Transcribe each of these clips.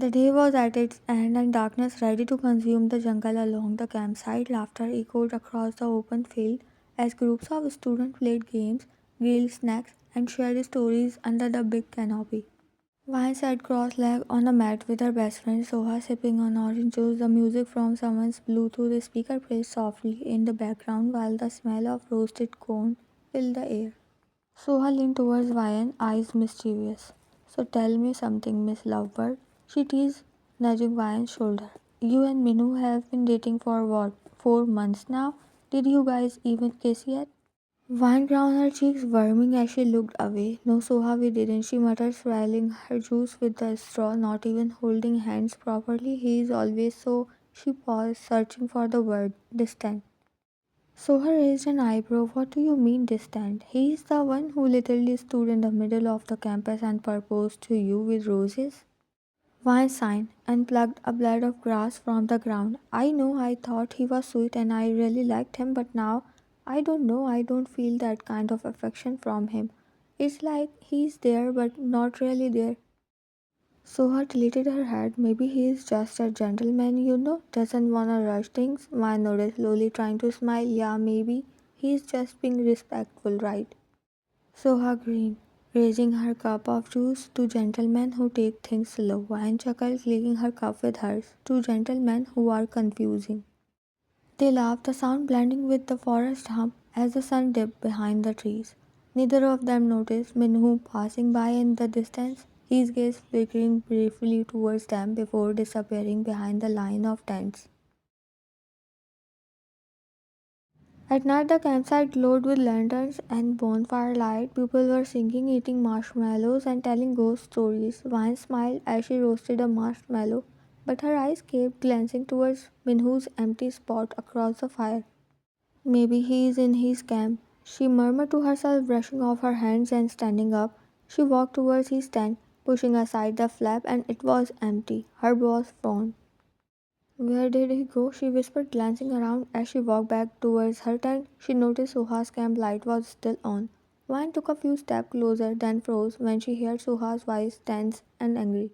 The day was at its end and darkness ready to consume the jungle along the campsite. Laughter echoed across the open field as groups of students played games, grilled snacks, and shared stories under the big canopy. Vine sat cross-legged on a mat with her best friend Soha sipping on orange juice. The music from someone's Bluetooth speaker played softly in the background while the smell of roasted corn filled the air. Soha leaned towards Vine, eyes mischievous. So tell me something, Miss Lovebird. She teased, nudging Vine's shoulder. You and Minu have been dating for what, 4 months now? Did you guys even kiss yet? Vine ground her cheeks, worming as she looked away. No, Soha, we didn't, she muttered, swallowing her juice with the straw, not even holding hands properly. He is always so. She paused, searching for the word distant. Soha raised an eyebrow. What do you mean distant? He is the one who literally stood in the middle of the campus and proposed to you with roses? Vine sighed and plucked a blade of grass from the ground. I know I thought he was sweet and I really liked him, but now I don't know, I don't feel that kind of affection from him. It's like he's there but not really there. Soha tilted her head. Maybe he is just a gentleman, doesn't wanna rush things. Vine nodded, slowly trying to smile. Yeah, maybe. He's just being respectful, right? Soha grinned, raising her cup of juice. Two gentlemen who take things slow. Vine chuckled, clicking her cup with hers. Two gentlemen who are confusing. They laughed, the sound blending with the forest hum as the sun dipped behind the trees. Neither of them noticed Minhu passing by in the distance, his gaze flickering briefly towards them before disappearing behind the line of tents. At night, the campsite glowed with lanterns and bonfire light. People were singing, eating marshmallows, and telling ghost stories. Vine smiled as she roasted a marshmallow, but her eyes kept glancing towards Minhu's empty spot across the fire. Maybe he is in his camp, she murmured to herself, brushing off her hands and standing up. She walked towards his tent, pushing aside the flap, and it was empty. Her boss frowned. Where did he go? She whispered, glancing around as she walked back towards her tent. She noticed Suha's camp light was still on. Vine took a few steps closer, then froze when she heard Suha's voice, tense and angry.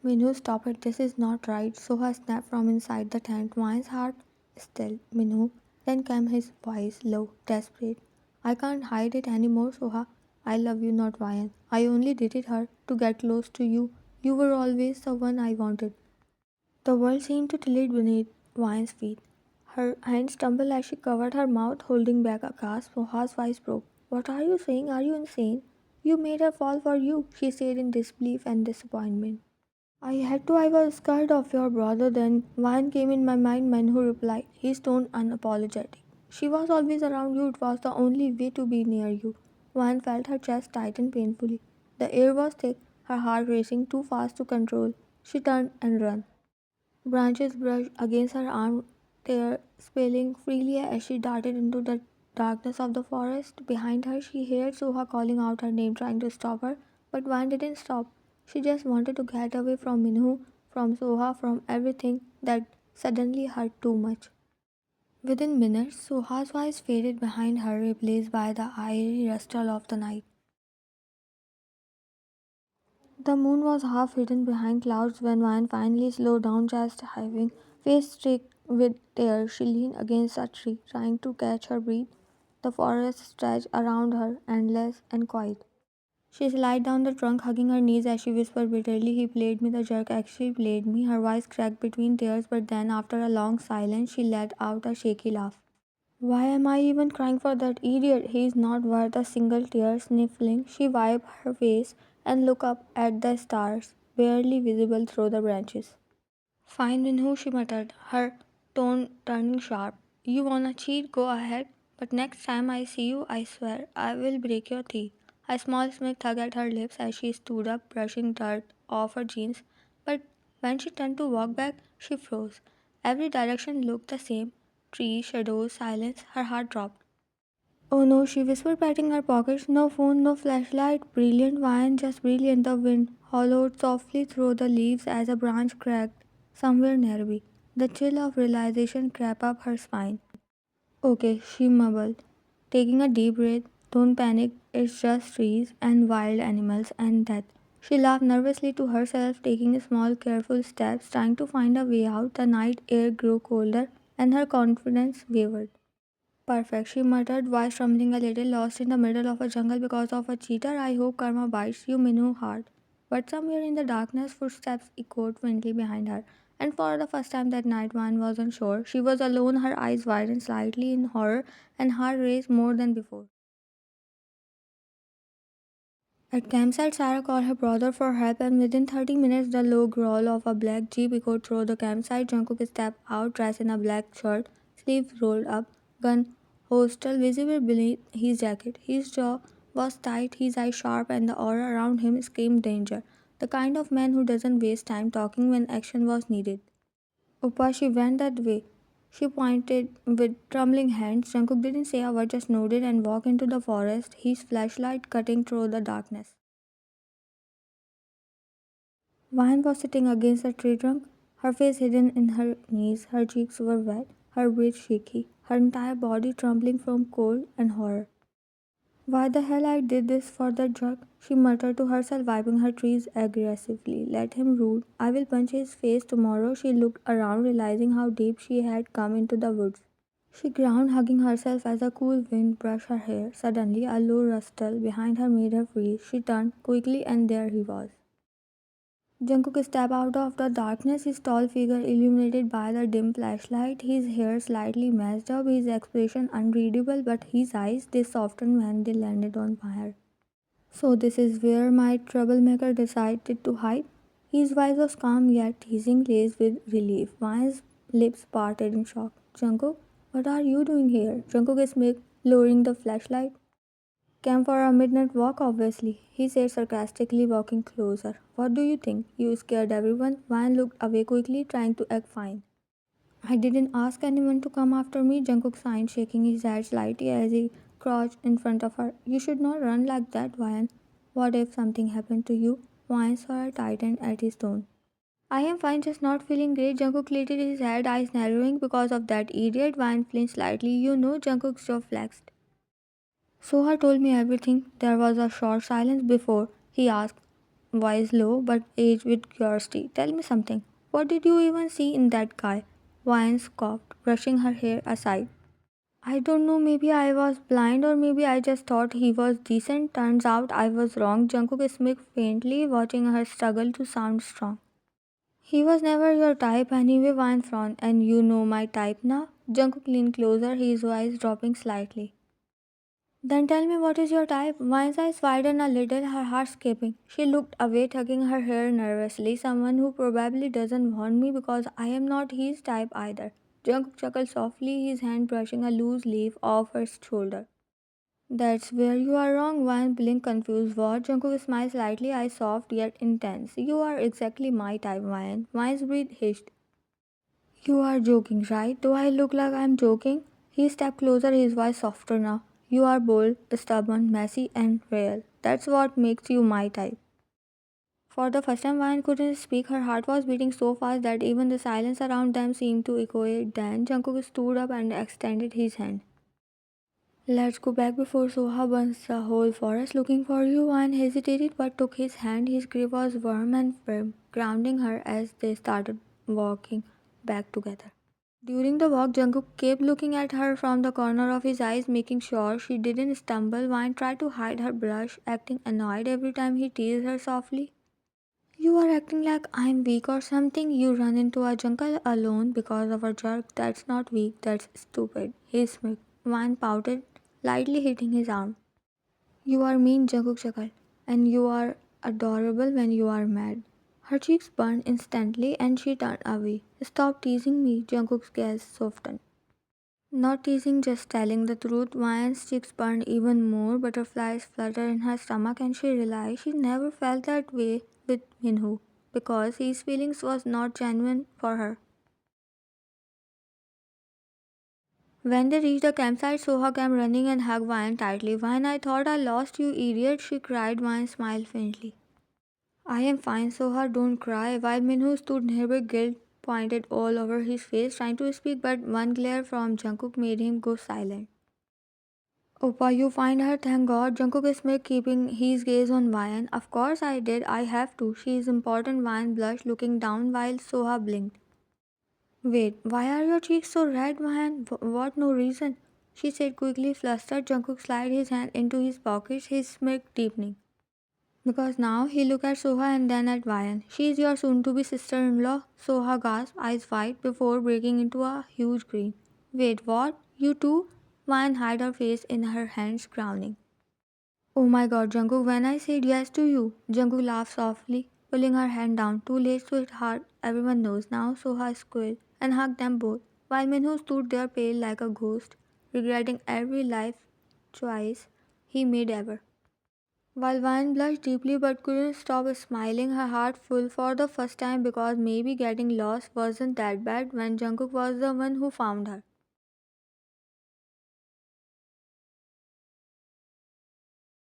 Minhu, stop it. This is not right. Suha snapped from inside the tent. Vine's heart still. Minhu. Then came his voice, low, desperate. I can't hide it anymore, Suha. I love you, not Vine. I only did it her to get close to you. You were always the one I wanted. The world seemed to tilt beneath Vine's feet. Her hands trembled as she covered her mouth, holding back a gasp. Suha's voice broke. What are you saying? Are you insane? You made her fall for you, she said in disbelief and disappointment. I had to. I was scared of your brother then. One came in my mind, man who replied, his tone unapologetic. She was always around you, it was the only way to be near you. One felt her chest tighten painfully. The air was thick, her heart racing too fast to control. She turned and ran. Branches brushed against her arm, tear spilling freely as she darted into the darkness of the forest. Behind her, she heard Suha calling out her name, trying to stop her, but Van didn't stop. She just wanted to get away from Minhu, from Suha, from everything that suddenly hurt too much. Within minutes, Suha's voice faded behind her, replaced by the eerie rustle of the night. The moon was half hidden behind clouds when Vine finally slowed down, chest heaving, face streaked with tears. She leaned against a tree, trying to catch her breath. The forest stretched around her, endless and quiet. She slid down the trunk, hugging her knees as she whispered bitterly, he played me, the jerk actually played me. Her voice cracked between tears, but then, after a long silence, she let out a shaky laugh. Why am I even crying for that idiot? He is not worth a single tear. Sniffling, she wiped her face and looked up at the stars, barely visible through the branches. Fine, Minhu, she muttered, her tone turning sharp. You wanna cheat? Go ahead. But next time I see you, I swear, I will break your teeth. A small smirk tugged at her lips as she stood up, brushing dirt off her jeans. But when she turned to walk back, she froze. Every direction looked the same, trees, shadows, silence. Her heart dropped. Oh no, she whispered, patting her pockets. No phone, no flashlight. Brilliant wine, just brilliant. The wind hollowed softly through the leaves as a branch cracked somewhere nearby. The chill of realization crept up her spine. Okay, she mumbled, taking a deep breath. Don't panic, it's just trees and wild animals and death. She laughed nervously to herself, taking small, careful steps, trying to find a way out. The night air grew colder, and her confidence wavered. Perfect, she muttered, voice trembling a little, lost in the middle of a jungle because of a cheater. I hope karma bites you, Minu hard. But somewhere in the darkness, footsteps echoed faintly behind her. And for the first time that night, Van wasn't sure. She was alone, her eyes widened slightly in horror, and heart raced more than before. At campsite, Sarah called her brother for help, and within 30 minutes, the low growl of a black jeep echoed through the campsite. Jungkook stepped out, dressed in a black shirt, sleeves rolled up, gun holster visible beneath his jacket. His jaw was tight, his eyes sharp, and the aura around him screamed danger. The kind of man who doesn't waste time talking when action was needed. Oppa, she went that way. She pointed with trembling hands. Jungkook didn't say a word, just nodded and walked into the forest, his flashlight cutting through the darkness. Vine was sitting against a tree trunk, her face hidden in her knees, her cheeks were wet, her breath shaky, her entire body trembling from cold and horror. Why the hell I did this for that jerk? She muttered to herself, wiping her tears aggressively. Let him rule. I will punch his face tomorrow. She looked around, realizing how deep she had come into the woods. She ground, hugging herself as a cool wind brushed her hair. Suddenly, a low rustle behind her made her freeze. She turned quickly, and there he was. Jungkook stepped out of the darkness, his tall figure illuminated by the dim flashlight, his hair slightly messed up, his expression unreadable, but his eyes, they softened when they landed on fire. So this is where my troublemaker decided to hide? His voice was calm yet teasing, laced with relief. Vine's lips parted in shock. Jungkook, what are you doing here? Jungkook smirked, lowering the flashlight. Came for a midnight walk, obviously, he said sarcastically, walking closer. What do you think? You scared everyone? Vine looked away quickly, trying to act fine. I didn't ask anyone to come after me, Jungkook sighed, shaking his head slightly as he crouched in front of her. You should not run like that, Vine. What if something happened to you? Vine's hair tightened at his tone. I am fine, just not feeling great. Jungkook lifted his head, eyes narrowing because of that idiot. Vine flinched slightly. You know, Jungkook's jaw flexed. Soha told me everything. There was a short silence before he asked, voice low but aged with curiosity. Tell me something. What did you even see in that guy? Vine scoffed, brushing her hair aside. I don't know, maybe I was blind or maybe I just thought he was decent. Turns out I was wrong. Jungkook smirked faintly, watching her struggle to sound strong. He was never your type anyway, Vine frowned. And you know my type now? Jungkook leaned closer, his voice dropping slightly. Then tell me what is your type? Vine's eyes widened a little, her heart skipping. She looked away, tugging her hair nervously. Someone who probably doesn't want me because I am not his type either. Jungkook chuckled softly, his hand brushing a loose leaf off her shoulder. That's where you are wrong, Vine blinked confused. What? Jungkook smiled slightly, eyes soft yet intense. You are exactly my type, Vine. Vine's breath hissed. You are joking, right? Do I look like I'm joking? He stepped closer, his voice softer now. You are bold, stubborn, messy, and real. That's what makes you my type. For the first time, Vine couldn't speak. Her heart was beating so fast that even the silence around them seemed to echo it. Then Jungkook stood up and extended his hand. Let's go back before Soha burns the whole forest looking for you. Vine hesitated but took his hand. His grip was warm and firm, grounding her as they started walking back together. During the walk, Jungkook kept looking at her from the corner of his eyes, making sure she didn't stumble. Vine tried to hide her blush, acting annoyed every time he teased her softly. You are acting like I'm weak or something. You run into a jungle alone because of a jerk. That's not weak, that's stupid. He smirked. Vine pouted, lightly hitting his arm. You are mean, Jungkook chuckled, and you are adorable when you are mad. Her cheeks burned instantly and she turned away. Stop teasing me, Jungkook's gaze softened. Not teasing, just telling the truth. Vian's cheeks burned even more, butterflies fluttered in her stomach, and she realized she never felt that way with Minhu because his feelings was not genuine for her. When they reached the campsite, Soha came running and hugged Vian tightly. Vian, I thought I lost you, idiot, she cried. Vian smiled faintly. I am fine, Soha, don't cry. While Minhu stood nearby, guilt pointed all over his face, trying to speak, but one glare from Jungkook made him go silent. Oppa, you find her, thank God. Jungkook is keeping his gaze on Vian. Of course I did, I have to. She is important, Vian blushed, looking down while Soha blinked. Wait, why are your cheeks so red, Vian? What, no reason? She said quickly, flustered. Jungkook slid his hand into his pocket, his smirk deepening. Because now he looked at Soha and then at Vian. She is your soon-to-be sister-in-law, Soha gasped, eyes wide, before breaking into a huge grin. Wait, what? You too? Vian hid her face in her hands, frowning. Oh my god, Jungkook, when I said yes to you. Jungkook laughed softly, pulling her hand down. Too late, sweetheart. Everyone knows now. Soha squealed and hugged them both, while Minho stood there pale like a ghost, regretting every life choice he made ever. While Vine blushed deeply but couldn't stop smiling, her heart full for the first time because maybe getting lost wasn't that bad when Jungkook was the one who found her.